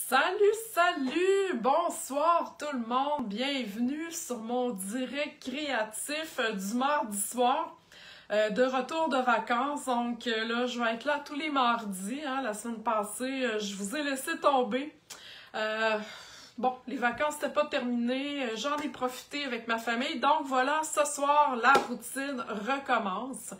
Salut, salut! Bonsoir tout le monde! Bienvenue sur mon direct créatif du mardi soir. De retour de vacances, donc là, je vais être là tous les mardis. La semaine passée, je vous ai laissé tomber. Bon, les vacances n'étaient pas terminées, j'en ai profité avec ma famille. Donc voilà, ce soir, la routine recommence.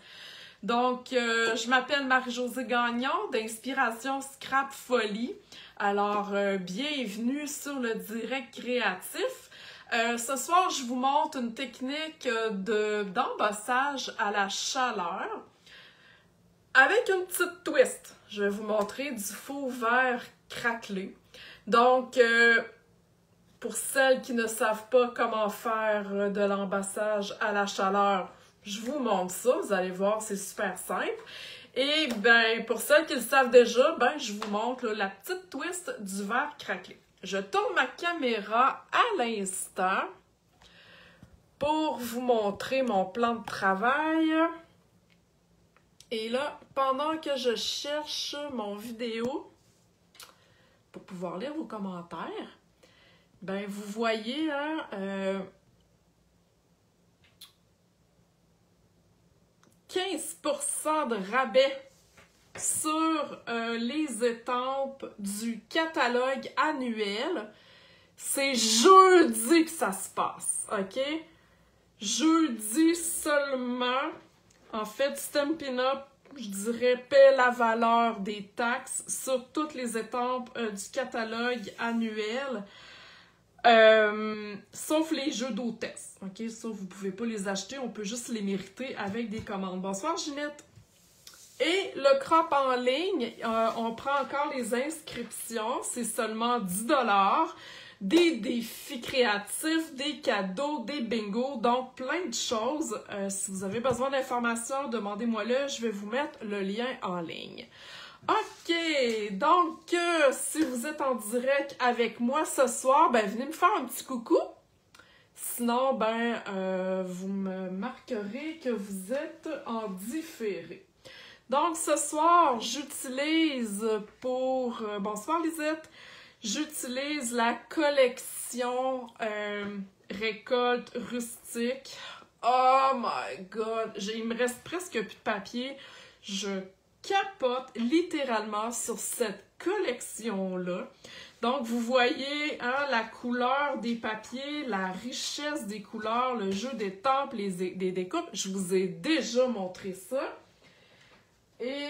Donc, je m'appelle Marie-Josée Gagnon d'Inspiration Scrap Folie. Alors, bienvenue sur le direct créatif. Ce soir, je vous montre une technique d'embossage à la chaleur avec une petite twist. Je vais vous montrer du faux verre craquelé. Donc, pour celles qui ne savent pas comment faire de l'embossage à la chaleur, je vous montre ça. Vous allez voir, c'est super simple. Et ben, pour celles qui le savent déjà, ben, je vous montre là, la petite twist du verre craquelé. Je tourne ma caméra à l'instant pour vous montrer mon plan de travail. Et là, pendant que je cherche mon vidéo pour pouvoir lire vos commentaires, ben, vous voyez, 15% de rabais sur les étampes du catalogue annuel. C'est jeudi que ça se passe, OK? Jeudi seulement. En fait, Stampin' Up, je dirais, paie la valeur des taxes sur toutes les étampes du catalogue annuel. Sauf les jeux d'hôtesse, ok? Ça, vous pouvez pas les acheter, on peut juste les mériter avec des commandes. Bonsoir, Ginette! Et le crop en ligne, on prend encore les inscriptions, c'est seulement 10$. Des défis créatifs, des cadeaux, des bingos, donc plein de choses. Si vous avez besoin d'informations, demandez-moi-le, je vais vous mettre le lien en ligne. OK, donc si vous êtes en direct avec moi ce soir, ben venez me faire un petit coucou. Sinon, ben vous me marquerez que vous êtes en différé. Donc ce soir, j'utilise pour... bonsoir Lisette. J'utilise la collection Récolte Rustique. Oh my god, il me reste presque plus de papier. Je capote littéralement sur cette collection-là. Donc, vous voyez la couleur des papiers, la richesse des couleurs, le jeu des temples, des découpes. Je vous ai déjà montré ça. Et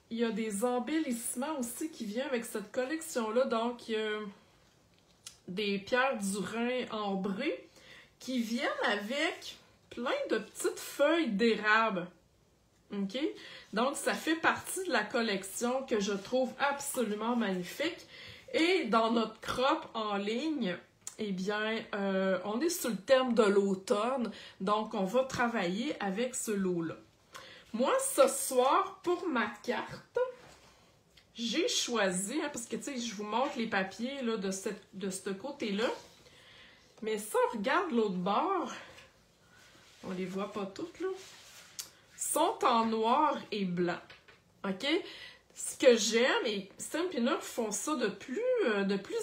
il y a des embellissements aussi qui viennent avec cette collection-là. Donc, il y a des pierres du Rhin ambrées qui viennent avec plein de petites feuilles d'érable. OK? Donc, ça fait partie de la collection que je trouve absolument magnifique. Et dans notre crop en ligne, eh bien, on est sur le thème de l'automne. Donc, on va travailler avec ce lot-là. Moi, ce soir, pour ma carte, j'ai choisi, parce que, tu sais, je vous montre les papiers là, de ce côté-là. Mais si on regarde l'autre bord, on les voit pas toutes, là, sont en noir et blanc. OK? Ce que j'aime, et Stampin' Up font ça de plus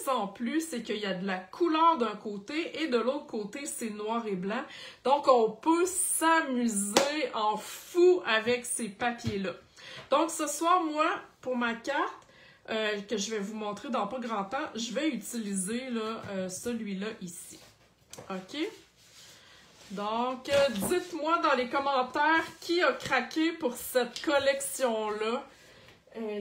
en plus, c'est qu'il y a de la couleur d'un côté et de l'autre côté, c'est noir et blanc. Donc, on peut s'amuser en fou avec ces papiers-là. Donc, ce soir, moi, pour ma carte, que je vais vous montrer dans pas grand temps, je vais utiliser celui-là ici. OK? Donc, dites-moi dans les commentaires qui a craqué pour cette collection-là.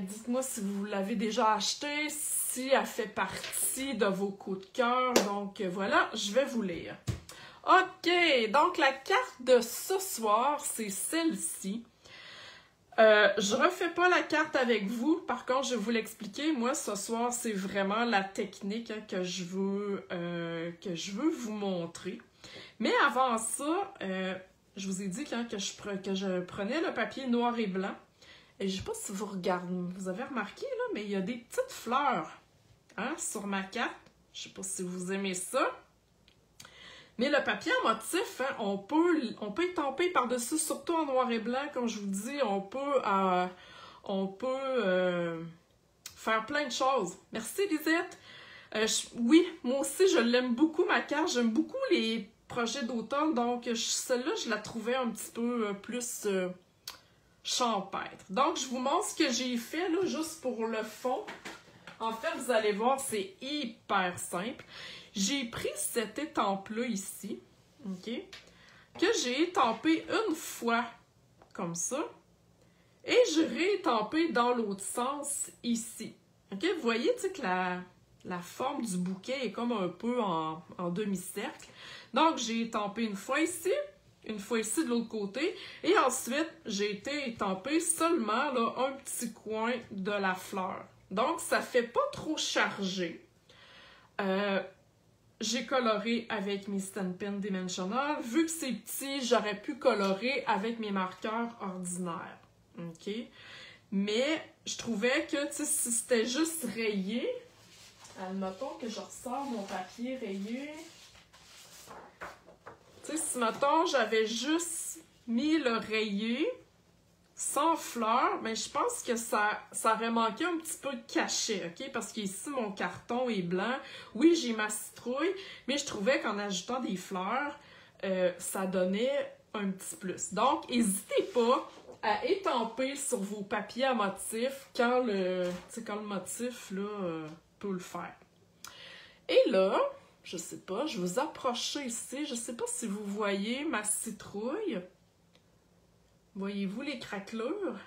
Dites-moi si vous l'avez déjà acheté, si elle fait partie de vos coups de cœur. Donc, voilà, je vais vous lire. OK, donc la carte de ce soir, c'est celle-ci. Je refais pas la carte avec vous. Par contre, je vais vous l'expliquer. Moi, ce soir, c'est vraiment la technique que je veux vous montrer. Mais avant ça, je vous ai dit que je prenais le papier noir et blanc. Et je sais pas si vous avez remarqué, là, mais il y a des petites fleurs sur ma carte. Je sais pas si vous aimez ça. Mais le papier en motif, on peut étamper par-dessus, surtout en noir et blanc, comme je vous dis, on peut faire plein de choses. Merci, Lisette. Oui, moi aussi, je l'aime beaucoup, ma carte. J'aime beaucoup les projets d'automne, donc celle-là, je la trouvais un petit peu plus champêtre. Donc, je vous montre ce que j'ai fait, là, juste pour le fond. En fait, vous allez voir, c'est hyper simple. J'ai pris cette étampe-là ici, OK, que j'ai étampé une fois, comme ça, et je réétampé dans l'autre sens, ici. OK, vous voyez, tu sais, que la forme du bouquet est comme un peu en demi-cercle. Donc, j'ai étampé une fois ici de l'autre côté, et ensuite, j'ai été étampé seulement là, un petit coin de la fleur. Donc, ça fait pas trop chargé. J'ai coloré avec mes Stampin' Dimensional. Vu que c'est petit, j'aurais pu colorer avec mes marqueurs ordinaires. OK? Mais je trouvais que, tu sais, si c'était juste rayé, admettons que je ressors mon papier rayé. Tu sais, si, mettons, j'avais juste mis le rayé sans fleurs, mais je pense que ça aurait manqué un petit peu de cachet, OK? Parce qu'ici, mon carton est blanc. Oui, j'ai ma citrouille, mais je trouvais qu'en ajoutant des fleurs, ça donnait un petit plus. Donc, n'hésitez pas à étamper sur vos papiers à motif quand le motif là, peut le faire. Et là, je sais pas, je vous approche ici. Je sais pas si vous voyez ma citrouille. Voyez-vous les craquelures?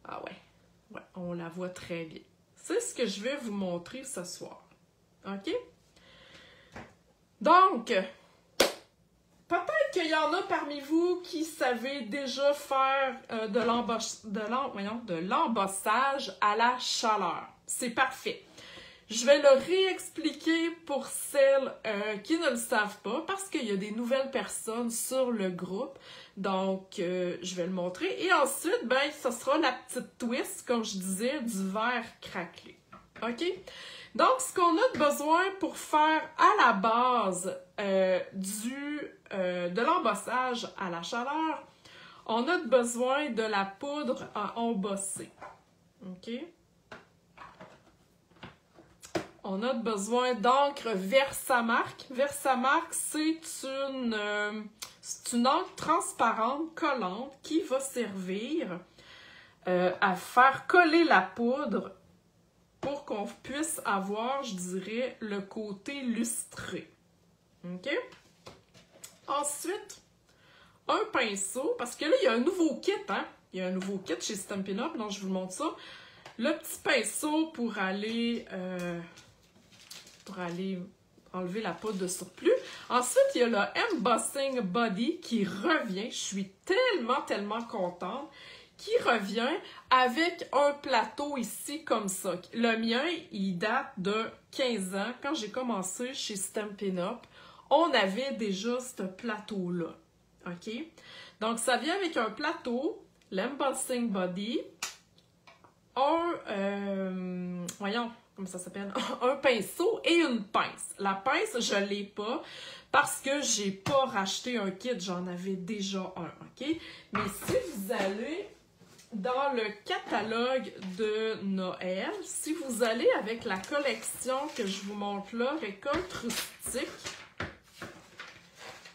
Ah ouais, on la voit très bien. C'est ce que je vais vous montrer ce soir. OK? Donc, peut-être qu'il y en a parmi vous qui savez déjà faire de l'embossage à la chaleur. C'est parfait. Je vais le réexpliquer pour celles qui ne le savent pas, parce qu'il y a des nouvelles personnes sur le groupe. Donc, je vais le montrer. Et ensuite, ben, ce sera la petite twist, comme je disais, du verre craquelé. OK? Donc, ce qu'on a besoin pour faire à la base de l'embossage à la chaleur, on a besoin de la poudre à embosser. OK? On a besoin d'encre Versamark. Versamark, c'est une encre transparente, collante, qui va servir à faire coller la poudre pour qu'on puisse avoir, je dirais, le côté lustré. OK? Ensuite, un pinceau, parce que là, il y a un nouveau kit, hein? Il y a un nouveau kit chez Stampin' Up, donc je vous montre ça. Le petit pinceau pour aller enlever la poudre de surplus. Ensuite, il y a le Embossing Body qui revient. Je suis tellement contente. Qui revient avec un plateau ici comme ça. Le mien, il date de 15 ans. Quand j'ai commencé chez Stampin' Up, on avait déjà ce plateau-là. OK? Donc, ça vient avec un plateau, l'Embossing Body, comment ça s'appelle? Un pinceau et une pince. La pince, je ne l'ai pas parce que j'ai pas racheté un kit, j'en avais déjà un, OK? Mais si vous allez dans le catalogue de Noël, si vous allez avec la collection que je vous montre là, Récolte rustique,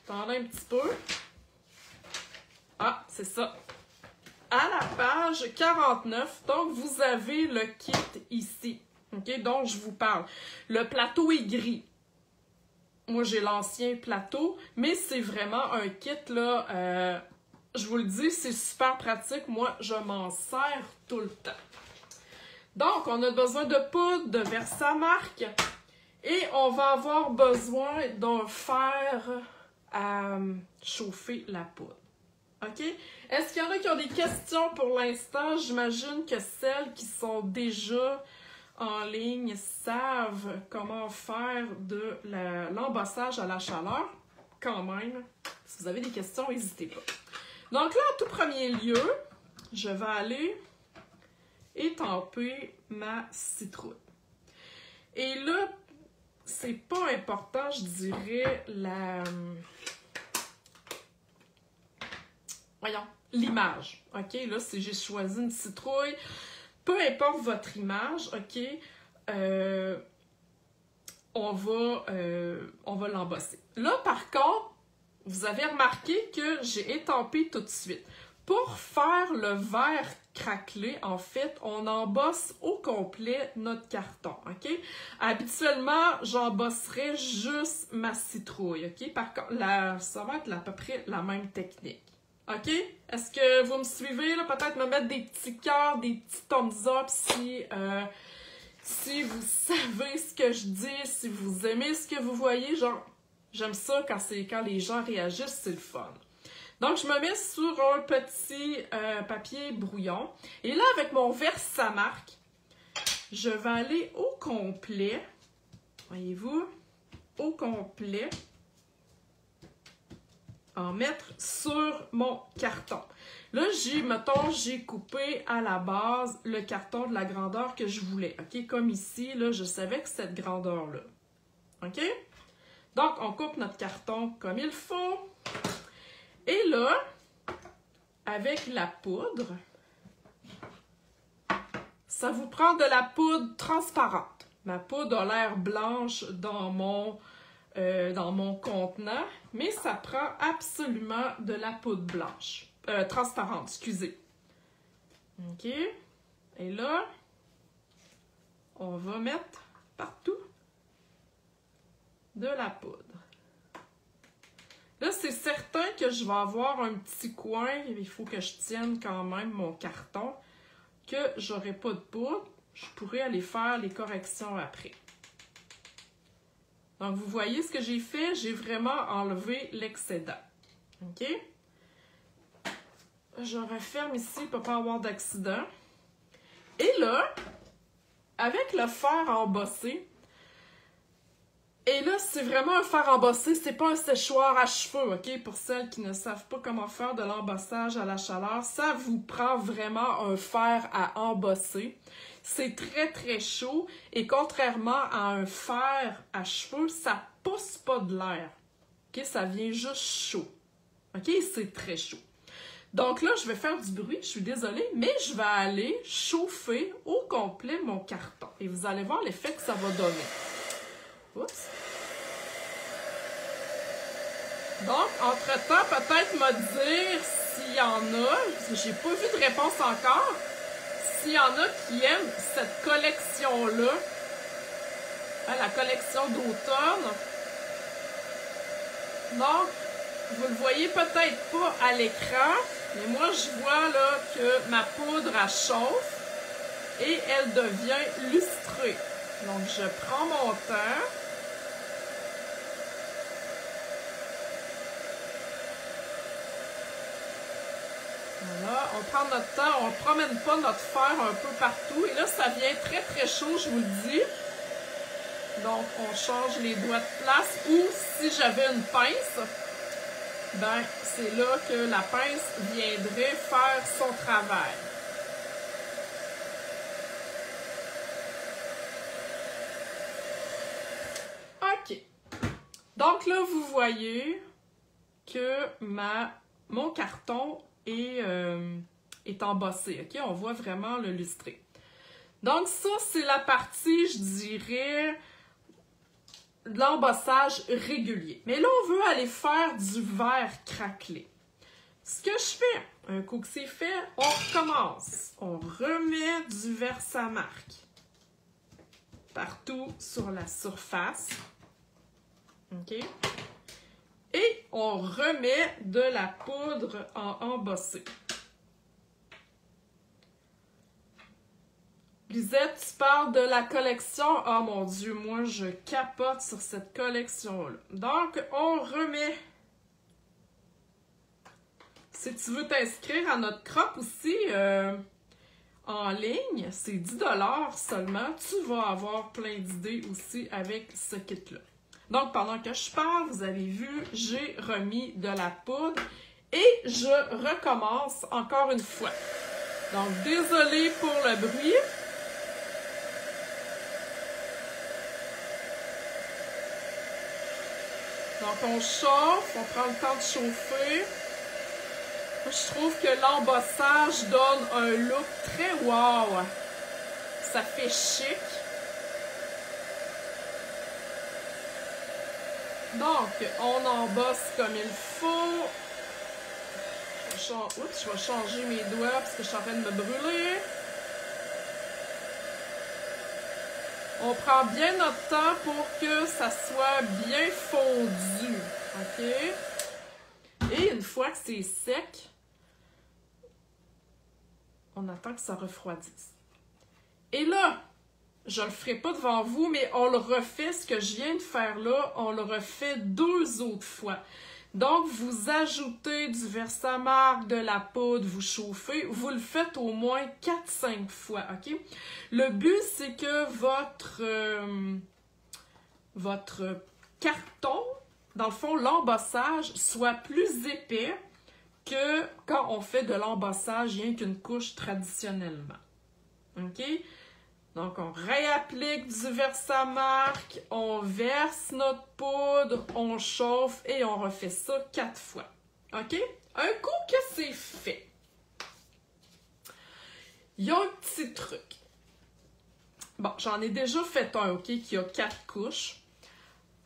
attendez un petit peu. Ah, c'est ça. À la page 49, donc vous avez le kit ici. OK, dont je vous parle. Le plateau est gris. Moi, j'ai l'ancien plateau, mais c'est vraiment un kit, là, je vous le dis, c'est super pratique. Moi, je m'en sers tout le temps. Donc, on a besoin de poudre, de Versamark, et on va avoir besoin d'un fer à chauffer la poudre. OK? Est-ce qu'il y en a qui ont des questions pour l'instant? J'imagine que celles qui sont déjà en ligne savent comment faire de l'embossage à la chaleur. Quand même, si vous avez des questions, n'hésitez pas. Donc là, en tout premier lieu, je vais aller étamper ma citrouille. Et là, c'est pas important, je dirais, l'image. OK? Là, si j'ai choisi une citrouille, peu importe votre image, OK, on va l'embosser. Là, par contre, vous avez remarqué que j'ai étampé tout de suite. Pour faire le verre craquelé, en fait, on embosse au complet notre carton, OK? Habituellement, j'embosserais juste ma citrouille, OK? Par contre, ça va être à peu près la même technique. OK? Est-ce que vous me suivez, là? Peut-être me mettre des petits cœurs, des petits thumbs up si vous savez ce que je dis, si vous aimez ce que vous voyez. Genre, j'aime ça quand les gens réagissent, c'est le fun. Donc, je me mets sur un petit papier brouillon. Et là, avec mon Versamark, je vais aller au complet. Voyez-vous? Au complet. En mettre sur mon carton. Là, j'ai coupé à la base le carton de la grandeur que je voulais. OK? Comme ici, là, je savais que c'était cette grandeur-là. OK? Donc, on coupe notre carton comme il faut. Et là, avec la poudre, ça vous prend de la poudre transparente. Ma poudre a l'air blanche dans mon contenant, mais ça prend absolument de la poudre blanche. Transparente, excusez. OK. Et là, on va mettre partout de la poudre. Là, c'est certain que je vais avoir un petit coin, il faut que je tienne quand même mon carton, que j'aurai pas de poudre. Je pourrais aller faire les corrections après. Donc, vous voyez ce que j'ai fait? J'ai vraiment enlevé l'excédent. OK? Je referme ici pour ne pas avoir d'accident. Et là, avec le fer embossé, et là, c'est vraiment un fer embossé, c'est pas un séchoir à cheveux, OK? Pour celles qui ne savent pas comment faire de l'embossage à la chaleur, ça vous prend vraiment un fer à embosser. C'est très, très chaud et contrairement à un fer à cheveux, ça pousse pas de l'air. OK? Ça vient juste chaud. OK? C'est très chaud. Donc là, je vais faire du bruit, je suis désolée, mais je vais aller chauffer au complet mon carton. Et vous allez voir l'effet que ça va donner. Oups. Donc, entre-temps, peut-être me dire s'il y en a, parce que j'ai pas vu de réponse encore, s'il y en a qui aiment cette collection-là, la collection d'automne. Donc, vous le voyez peut-être pas à l'écran, mais moi, je vois là que ma poudre, elle chauffe et elle devient lustrée. Donc, je prends mon temps. Voilà, on prend notre temps, on ne promène pas notre fer un peu partout. Et là, ça vient très, très chaud, je vous le dis. Donc, on change les doigts de place. Ou, si j'avais une pince, ben, c'est là que la pince viendrait faire son travail. OK. Donc là, vous voyez que mon carton est embossé. OK? On voit vraiment le lustré. Donc ça, c'est la partie, je dirais, de l'embossage régulier. Mais là, on veut aller faire du verre craquelé. Ce que je fais, un coup que c'est fait, on recommence. On remet du Versamark partout sur la surface. OK? Et on remet de la poudre en embossé. Lisette, tu parles de la collection. Oh mon Dieu, moi je capote sur cette collection-là. Donc, on remet. Si tu veux t'inscrire à notre crop aussi en ligne, c'est 10 $ seulement. Tu vas avoir plein d'idées aussi avec ce kit-là. Donc, pendant que je parle, vous avez vu, j'ai remis de la poudre et je recommence encore une fois. Donc, désolé pour le bruit. Donc, on chauffe, on prend le temps de chauffer. Je trouve que l'embossage donne un look très wow ça fait chic. Donc, on embosse comme il faut. Oups, je vais changer mes doigts parce que je suis en train de me brûler. On prend bien notre temps pour que ça soit bien fondu. OK? Et une fois que c'est sec, on attend que ça refroidisse. Et là, je le ferai pas devant vous, mais on le refait, ce que je viens de faire là, on le refait 2 autres fois. Donc, vous ajoutez du Versamark, de la poudre, vous chauffez, vous le faites au moins 4-5 fois, OK? Le but, c'est que votre carton, dans le fond, l'embossage, soit plus épais que quand on fait de l'embossage rien qu'une couche traditionnellement. OK? Donc, on réapplique du Versamark, on verse notre poudre, on chauffe et on refait ça 4 fois. OK? Un coup que c'est fait, il y a un petit truc. Bon, j'en ai déjà fait un, OK, qui a 4 couches.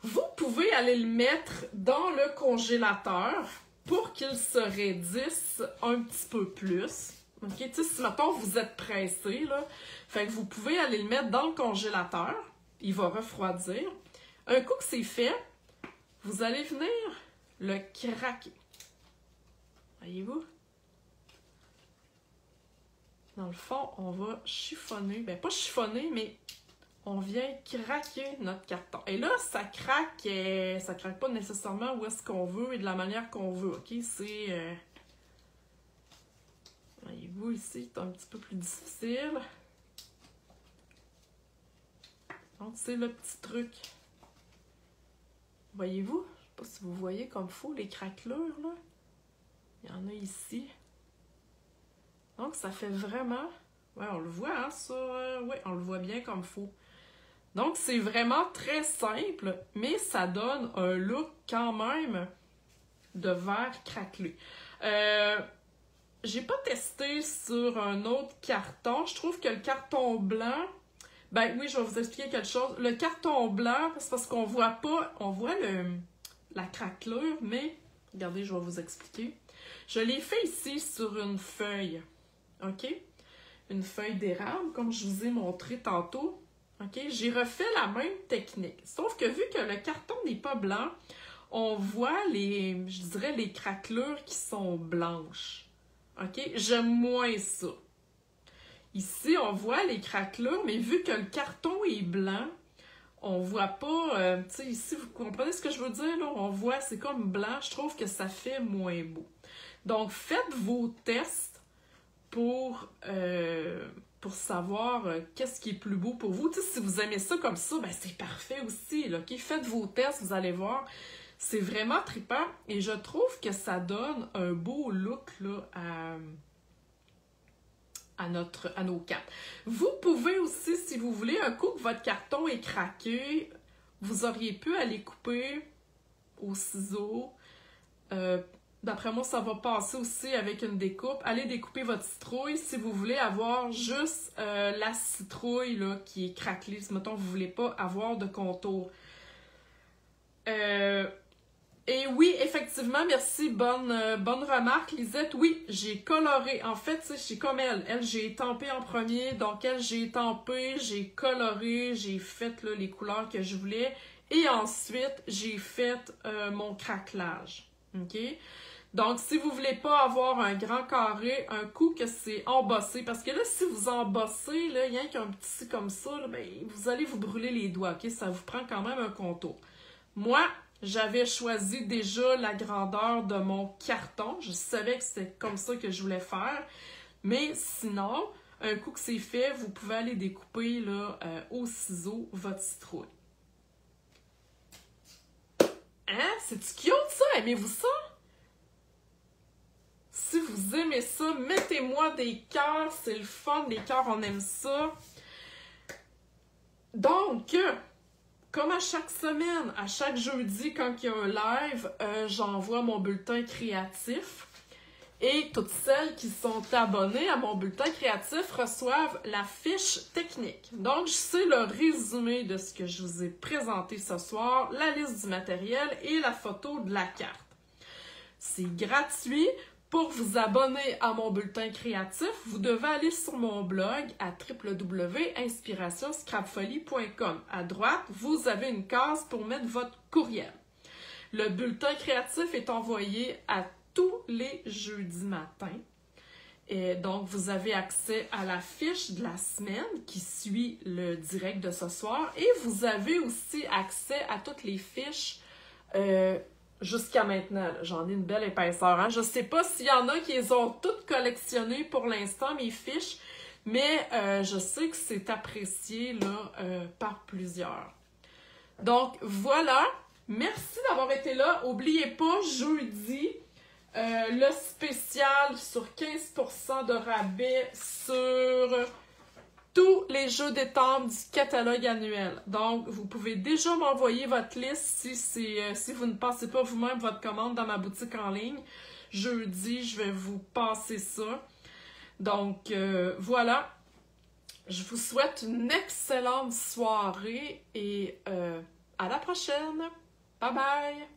Vous pouvez aller le mettre dans le congélateur pour qu'il se raidisse un petit peu plus. OK? Tu sais, si, mettons, vous êtes pressé, là, fait que vous pouvez aller le mettre dans le congélateur. Il va refroidir. Un coup que c'est fait, vous allez venir le craquer. Voyez-vous? Dans le fond, on va chiffonner. Ben, pas chiffonner, mais on vient craquer notre carton. Et là, ça craque pas nécessairement où est-ce qu'on veut et de la manière qu'on veut. OK? C'est... Voyez-vous ici, c'est un petit peu plus difficile. Donc, c'est le petit truc. Voyez-vous? Je ne sais pas si vous voyez comme il faut les craquelures, là. Il y en a ici. Donc, ça fait vraiment... Ouais, on le voit, hein, sur... ouais, on le voit bien comme il faut. Donc, c'est vraiment très simple, mais ça donne un look quand même de verre craquelé. J'ai pas testé sur un autre carton. Je trouve que le carton blanc... Ben oui, je vais vous expliquer quelque chose. Le carton blanc, c'est parce qu'on voit pas... On voit la craquelure, mais... Regardez, je vais vous expliquer. Je l'ai fait ici sur une feuille. OK? Une feuille d'érable, comme je vous ai montré tantôt. OK? J'ai refait la même technique. Sauf que vu que le carton n'est pas blanc, on voit je dirais, les craquelures qui sont blanches. OK? J'aime moins ça. Ici, on voit les craquelures, mais vu que le carton est blanc, on voit pas... tu sais, ici, vous comprenez ce que je veux dire? Là? On voit, c'est comme blanc. Je trouve que ça fait moins beau. Donc, faites vos tests pour savoir qu'est-ce qui est plus beau pour vous. Tu sais, si vous aimez ça comme ça, ben c'est parfait aussi. Là, OK? Faites vos tests, vous allez voir. C'est vraiment trippant et je trouve que ça donne un beau look là, à nos cartes. Vous pouvez aussi, si vous voulez, un coup que votre carton est craqué, vous auriez pu aller couper au ciseau. D'après moi, ça va passer aussi avec une découpe. Allez découper votre citrouille si vous voulez avoir juste la citrouille là, qui est craquelée. Si, mettons, vous ne voulez pas avoir de contour. Et oui, effectivement, merci, bonne remarque, Lisette. Oui, j'ai coloré. En fait, c'est comme elle. Elle, j'ai étampé en premier. Donc, elle, j'ai étampé, j'ai coloré, j'ai fait là, les couleurs que je voulais. Et ensuite, j'ai fait mon craquelage. OK? Donc, si vous voulez pas avoir un grand carré, un coup que c'est embossé, parce que là, si vous embossez, là, rien qu'un petit comme ça, là, ben, vous allez vous brûler les doigts, OK? Ça vous prend quand même un contour. Moi, j'avais choisi déjà la grandeur de mon carton. Je savais que c'était comme ça que je voulais faire. Mais sinon, un coup que c'est fait, vous pouvez aller découper là, au ciseau votre citrouille. Hein? C'est-tu cute ça? Aimez-vous ça? Si vous aimez ça, mettez-moi des cœurs. C'est le fun, les cœurs, on aime ça. Donc... Comme à chaque semaine, à chaque jeudi, quand il y a un live, j'envoie mon bulletin créatif. Et toutes celles qui sont abonnées à mon bulletin créatif reçoivent la fiche technique. Donc, c'est le résumé de ce que je vous ai présenté ce soir, la liste du matériel et la photo de la carte. C'est gratuit. Pour vous abonner à mon bulletin créatif, vous devez aller sur mon blog à www.inspirationscrapfolie.com. À droite, vous avez une case pour mettre votre courriel. Le bulletin créatif est envoyé à tous les jeudis matins. Et donc, vous avez accès à la fiche de la semaine qui suit le direct de ce soir. Et vous avez aussi accès à toutes les fiches jusqu'à maintenant. J'en ai une belle épaisseur. Hein? Je ne sais pas s'il y en a qui les ont toutes collectionnées pour l'instant, mes fiches, mais je sais que c'est apprécié là, par plusieurs. Donc, voilà. Merci d'avoir été là. N'oubliez pas, jeudi, le spécial sur 15% de rabais sur tous les jeux d'étampes du catalogue annuel. Donc, vous pouvez déjà m'envoyer votre liste si vous ne passez pas vous-même votre commande dans ma boutique en ligne. Jeudi, je vais vous passer ça. Donc, voilà. Je vous souhaite une excellente soirée et à la prochaine. Bye bye!